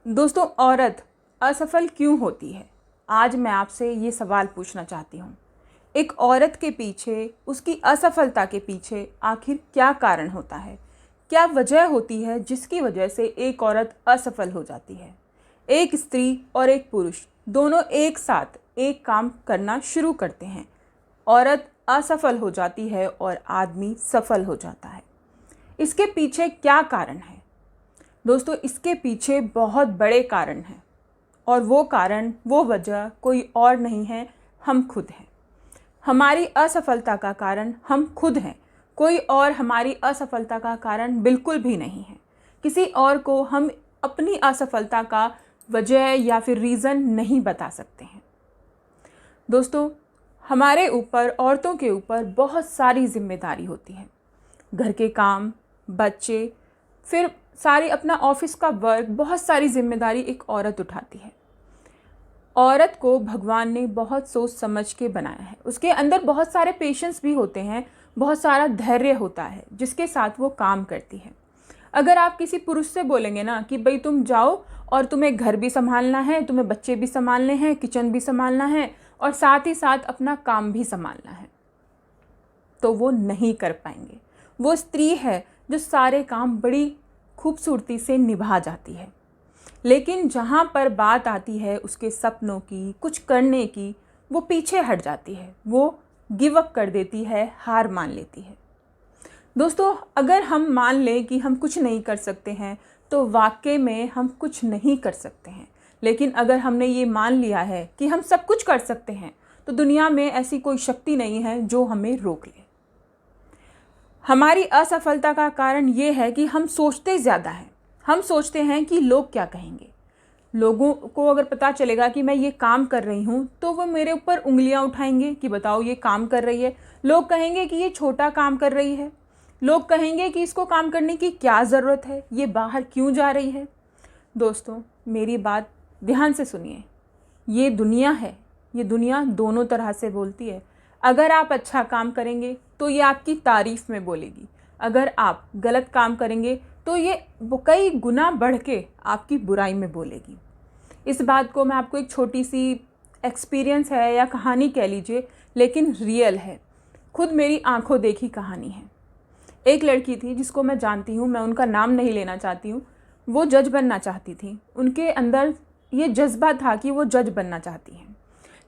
दोस्तों, औरत असफल क्यों होती है? आज मैं आपसे ये सवाल पूछना चाहती हूँ। एक औरत के पीछे, उसकी असफलता के पीछे आखिर क्या कारण होता है? क्या वजह होती है जिसकी वजह से एक औरत असफल हो जाती है? एक स्त्री और एक पुरुष दोनों एक साथ एक काम करना शुरू करते हैं। औरत असफल हो जाती है और आदमी सफल हो जाता है। इसके पीछे क्या कारण है? दोस्तों, इसके पीछे बहुत बड़े कारण हैं और वो कारण, वो वजह कोई और नहीं है, हम खुद हैं। हमारी असफलता का कारण हम खुद हैं। कोई और हमारी असफलता का कारण बिल्कुल भी नहीं है। किसी और को हम अपनी असफलता का वजह या फिर रीज़न नहीं बता सकते हैं। दोस्तों, हमारे ऊपर, औरतों के ऊपर बहुत सारी जिम्मेदारी होती है। घर के काम, बच्चे, फिर सारी अपना ऑफिस का वर्क, बहुत सारी जिम्मेदारी एक औरत उठाती है। औरत को भगवान ने बहुत सोच समझ के बनाया है। उसके अंदर बहुत सारे पेशेंस भी होते हैं, बहुत सारा धैर्य होता है जिसके साथ वो काम करती है। अगर आप किसी पुरुष से बोलेंगे ना कि भाई तुम जाओ और तुम्हें घर भी संभालना है, तुम्हें बच्चे भी संभालने हैं, किचन भी संभालना है और साथ ही साथ अपना काम भी संभालना है, तो वो नहीं कर पाएंगे। वो स्त्री है जो सारे काम बड़ी खूबसूरती से निभा जाती है, लेकिन जहाँ पर बात आती है उसके सपनों की, कुछ करने की, वो पीछे हट जाती है। वो गिव अप कर देती है, हार मान लेती है। दोस्तों, अगर हम मान लें कि हम कुछ नहीं कर सकते हैं तो वाकई में हम कुछ नहीं कर सकते हैं। लेकिन अगर हमने ये मान लिया है कि हम सब कुछ कर सकते हैं तो दुनिया में ऐसी कोई शक्ति नहीं है जो हमें रोक ले। हमारी असफलता का कारण ये है कि हम सोचते ज़्यादा हैं। हम सोचते हैं कि लोग क्या कहेंगे। लोगों को अगर पता चलेगा कि मैं ये काम कर रही हूँ तो वो मेरे ऊपर उंगलियाँ उठाएंगे कि बताओ ये काम कर रही है। लोग कहेंगे कि ये छोटा काम कर रही है। लोग कहेंगे कि इसको काम करने की क्या ज़रूरत है, ये बाहर क्यों जा रही है। दोस्तों, मेरी बात ध्यान से सुनिए। ये दुनिया है, ये दुनिया दोनों तरह से बोलती है। अगर आप अच्छा काम करेंगे तो ये आपकी तारीफ़ में बोलेगी। अगर आप गलत काम करेंगे तो ये कई गुना बढ़ के आपकी बुराई में बोलेगी। इस बात को मैं आपको एक छोटी सी एक्सपीरियंस है या कहानी कह लीजिए, लेकिन रियल है, खुद मेरी आंखों देखी कहानी है। एक लड़की थी जिसको मैं जानती हूँ, मैं उनका नाम नहीं लेना चाहती हूँ। वो जज बनना चाहती थी। उनके अंदर ये जज्बा था कि वो जज बनना चाहती हैं,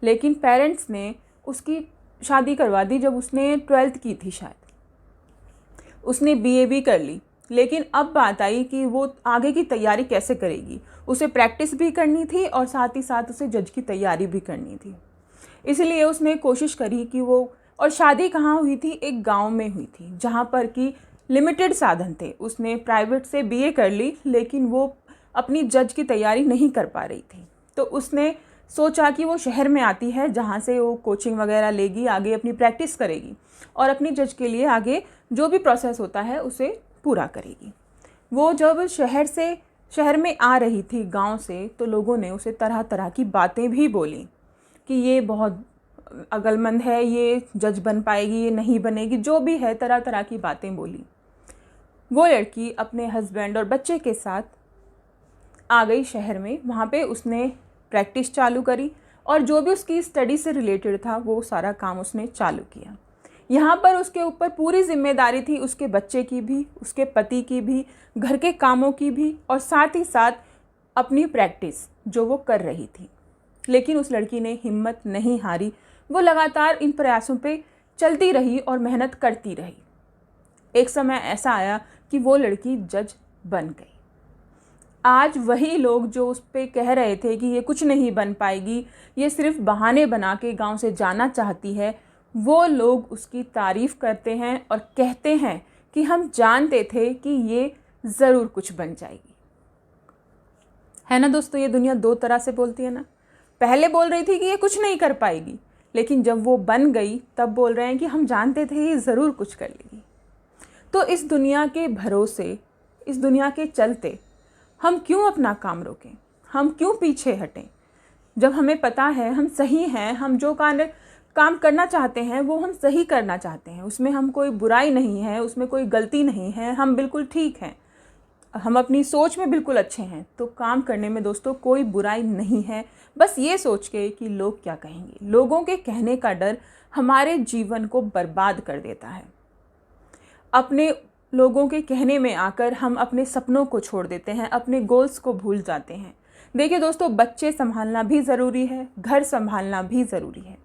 लेकिन पेरेंट्स ने उसकी शादी करवा दी जब उसने 12th की थी। शायद उसने बीए भी कर ली, लेकिन अब बात आई कि वो आगे की तैयारी कैसे करेगी। उसे प्रैक्टिस भी करनी थी और साथ ही साथ उसे जज की तैयारी भी करनी थी। इसलिए उसने कोशिश करी कि वो, और शादी कहाँ हुई थी, एक गांव में हुई थी जहाँ पर कि लिमिटेड साधन थे। उसने प्राइवेट से बीए कर ली, लेकिन वो अपनी जज की तैयारी नहीं कर पा रही थी। तो उसने सोचा कि वो शहर में आती है जहाँ से वो कोचिंग वगैरह लेगी, आगे अपनी प्रैक्टिस करेगी और अपनी जज के लिए आगे जो भी प्रोसेस होता है उसे पूरा करेगी। वो जब शहर में आ रही थी गांव से, तो लोगों ने उसे तरह तरह की बातें भी बोली कि ये बहुत अक्लमंद है, ये जज बन पाएगी, ये नहीं बनेगी, जो भी है तरह तरह की बातें बोली। वो लड़की अपने हस्बैंड और बच्चे के साथ आ गई शहर में। वहाँ पे उसने प्रैक्टिस चालू करी और जो भी उसकी स्टडी से रिलेटेड था वो सारा काम उसने चालू किया। यहाँ पर उसके ऊपर पूरी जिम्मेदारी थी उसके बच्चे की भी, उसके पति की भी, घर के कामों की भी और साथ ही साथ अपनी प्रैक्टिस जो वो कर रही थी। लेकिन उस लड़की ने हिम्मत नहीं हारी। वो लगातार इन प्रयासों पे चलती रही और मेहनत करती रही। एक समय ऐसा आया कि वो लड़की जज बन गई। आज वही लोग जो उस पे कह रहे थे कि ये कुछ नहीं बन पाएगी, ये सिर्फ बहाने बना के गांव से जाना चाहती है, वो लोग उसकी तारीफ़ करते हैं और कहते हैं कि हम जानते थे कि ये ज़रूर कुछ बन जाएगी। है ना दोस्तों, ये दुनिया दो तरह से बोलती है ना। पहले बोल रही थी कि ये कुछ नहीं कर पाएगी, लेकिन जब वो बन गई तब बोल रहे हैं कि हम जानते थे ये ज़रूर कुछ कर लेगी। तो इस दुनिया के भरोसे, इस दुनिया के चलते हम क्यों अपना काम रोकें, हम क्यों पीछे हटें? जब हमें पता है हम सही हैं, हम जो काम करना चाहते हैं वो हम सही करना चाहते हैं, उसमें हम कोई बुराई नहीं है, उसमें कोई गलती नहीं है, हम बिल्कुल ठीक हैं। हम अपनी सोच में बिल्कुल अच्छे हैं तो काम करने में दोस्तों कोई बुराई नहीं है। बस ये सोच के कि लोग क्या कहेंगे। लोगों के कहने का डर हमारे जीवन को बर्बाद कर देता है। अपने लोगों के कहने में आकर हम अपने सपनों को छोड़ देते हैं, अपने गोल्स को भूल जाते हैं। देखिए दोस्तों, बच्चे संभालना भी ज़रूरी है, घर संभालना भी ज़रूरी है,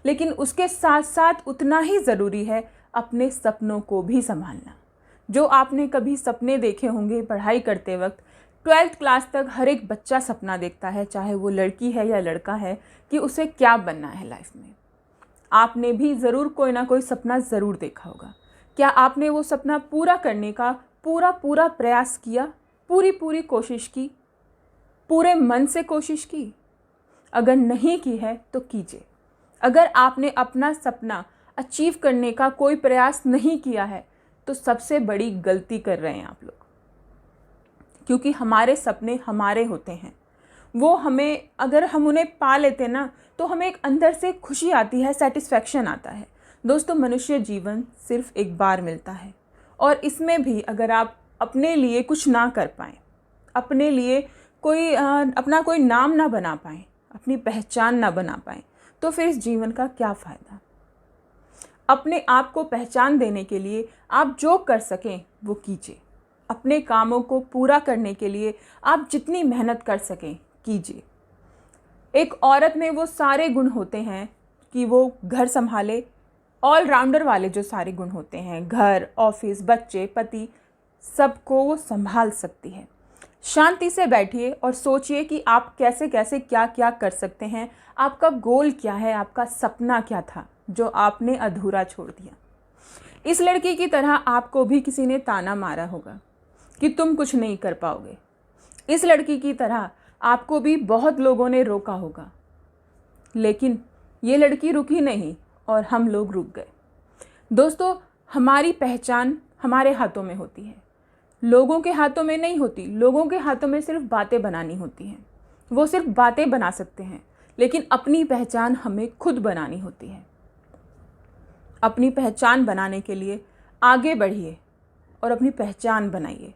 लेकिन उसके साथ साथ उतना ही ज़रूरी है अपने सपनों को भी संभालना। जो आपने कभी सपने देखे होंगे पढ़ाई करते वक्त, 12th क्लास तक हर एक बच्चा सपना देखता है, चाहे वो लड़की है या लड़का है, कि उसे क्या बनना है लाइफ में। आपने भी ज़रूर कोई ना कोई सपना ज़रूर देखा होगा। क्या आपने वो सपना पूरा करने का पूरा प्रयास किया, पूरी कोशिश की, पूरे मन से कोशिश की? अगर नहीं की है तो कीजिए। अगर आपने अपना सपना अचीव करने का कोई प्रयास नहीं किया है तो सबसे बड़ी गलती कर रहे हैं आप लोग, क्योंकि हमारे सपने हमारे होते हैं। वो हमें, अगर हम उन्हें पा लेते ना तो हमें एक अंदर से खुशी आती है, सेटिस्फैक्शन आता है। दोस्तों, मनुष्य जीवन सिर्फ एक बार मिलता है, और इसमें भी अगर आप अपने लिए कुछ ना कर पाएँ, अपने लिए कोई अपना कोई नाम ना बना पाएँ, अपनी पहचान ना बना पाएँ, तो फिर इस जीवन का क्या फ़ायदा। अपने आप को पहचान देने के लिए आप जो कर सकें वो कीजिए। अपने कामों को पूरा करने के लिए आप जितनी मेहनत कर सकें कीजिए। एक औरत में वो सारे गुण होते हैं कि वो घर संभाले, ऑलराउंडर वाले जो सारे गुण होते हैं, घर, ऑफिस, बच्चे, पति, सबको वो संभाल सकती है। शांति से बैठिए और सोचिए कि आप कैसे कैसे क्या क्या कर सकते हैं। आपका गोल क्या है, आपका सपना क्या था जो आपने अधूरा छोड़ दिया। इस लड़की की तरह आपको भी किसी ने ताना मारा होगा कि तुम कुछ नहीं कर पाओगे। इस लड़की की तरह आपको भी बहुत लोगों ने रोका होगा, लेकिन ये लड़की रुकी नहीं और हम लोग रुक गए। दोस्तों, हमारी पहचान हमारे हाथों में होती है, लोगों के हाथों में नहीं होती। लोगों के हाथों में सिर्फ बातें बनानी होती हैं, वो सिर्फ बातें बना सकते हैं, लेकिन अपनी पहचान हमें खुद बनानी होती है। अपनी पहचान बनाने के लिए आगे बढ़िए और अपनी पहचान बनाइए।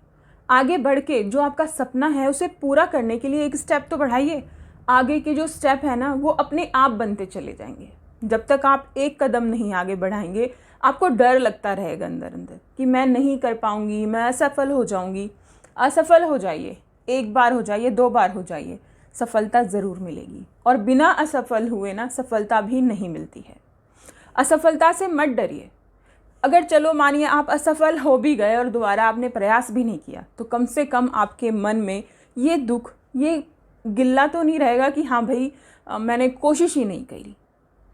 आगे बढ़ के जो आपका सपना है उसे पूरा करने के लिए एक स्टेप तो बढ़ाइए। आगे के जो स्टेप है ना, वो अपने आप बनते चले जाएंगे। जब तक आप एक कदम नहीं आगे बढ़ाएंगे, आपको डर लगता रहेगा अंदर अंदर कि मैं नहीं कर पाऊंगी, मैं असफल हो जाऊंगी। असफल हो जाइए, एक बार हो जाइए, 2 बार हो जाइए, सफलता ज़रूर मिलेगी। और बिना असफल हुए ना सफलता भी नहीं मिलती है। असफलता से मत डरिए। अगर चलो मानिए आप असफल हो भी गए और दोबारा आपने प्रयास भी नहीं किया, तो कम से कम आपके मन में ये दुख, ये गिल्ला तो नहीं रहेगा कि हाँ भाई मैंने कोशिश ही नहीं करी,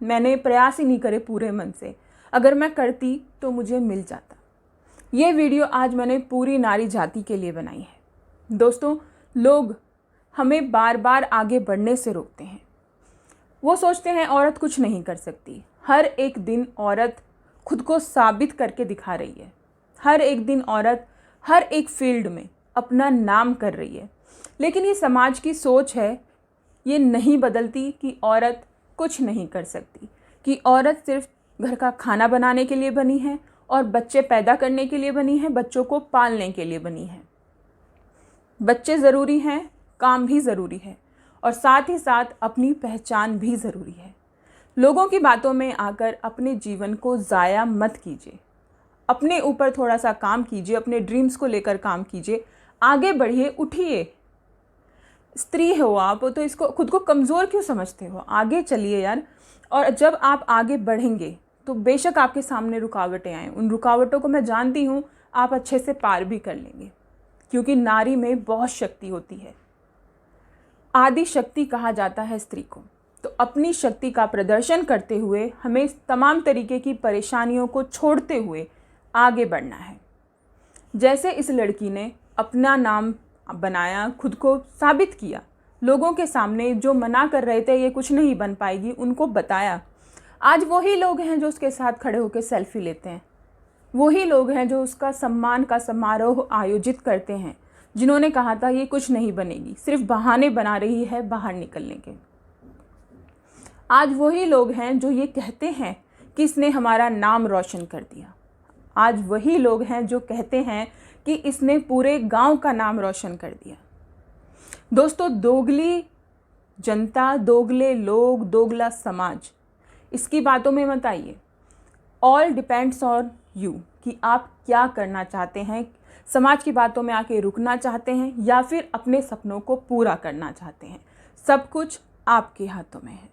मैंने प्रयास ही नहीं करे पूरे मन से। अगर मैं करती तो मुझे मिल जाता। ये वीडियो आज मैंने पूरी नारी जाति के लिए बनाई है। दोस्तों, लोग हमें बार बार आगे बढ़ने से रोकते हैं। वो सोचते हैं औरत कुछ नहीं कर सकती। हर एक दिन औरत खुद को साबित करके दिखा रही है। हर एक दिन औरत हर एक फील्ड में अपना नाम कर रही है। लेकिन ये समाज की सोच है, ये नहीं बदलती कि औरत कुछ नहीं कर सकती, कि औरत सिर्फ घर का खाना बनाने के लिए बनी है और बच्चे पैदा करने के लिए बनी है, बच्चों को पालने के लिए बनी है। बच्चे ज़रूरी हैं, काम भी ज़रूरी है, और साथ ही साथ अपनी पहचान भी ज़रूरी है। लोगों की बातों में आकर अपने जीवन को ज़ाया मत कीजिए। अपने ऊपर थोड़ा सा काम कीजिए, अपने ड्रीम्स को लेकर काम कीजिए, आगे बढ़िए, उठिए। स्त्री हो आप तो इसको खुद को कमज़ोर क्यों समझते हो? आगे चलिए यार। और जब आप आगे बढ़ेंगे तो बेशक आपके सामने रुकावटें आएँ, उन रुकावटों को मैं जानती हूँ, आप अच्छे से पार भी कर लेंगे, क्योंकि नारी में बहुत शक्ति होती है। आदि शक्ति कहा जाता है स्त्री को। तो अपनी शक्ति का प्रदर्शन करते हुए हमें तमाम तरीके की परेशानियों को छोड़ते हुए आगे बढ़ना है। जैसे इस लड़की ने अपना नाम बनाया, खुद को साबित किया, लोगों के सामने जो मना कर रहे थे ये कुछ नहीं बन पाएगी, उनको बताया। आज वही लोग हैं जो उसके साथ खड़े होकर सेल्फी लेते हैं, वही लोग हैं जो उसका सम्मान का समारोह आयोजित करते हैं, जिन्होंने कहा था ये कुछ नहीं बनेगी, सिर्फ बहाने बना रही है बाहर निकलने के। आज वही लोग हैं जो ये कहते हैं कि इसने हमारा नाम रोशन कर दिया। आज वही लोग हैं जो कहते हैं कि इसने पूरे गांव का नाम रोशन कर दिया। दोस्तों, दोगली जनता, दोगले लोग, दोगला समाज, इसकी बातों में मत आइए। ऑल डिपेंड्स ऑन यू कि आप क्या करना चाहते हैं। समाज की बातों में आके रुकना चाहते हैं या फिर अपने सपनों को पूरा करना चाहते हैं। सब कुछ आपके हाथों में है।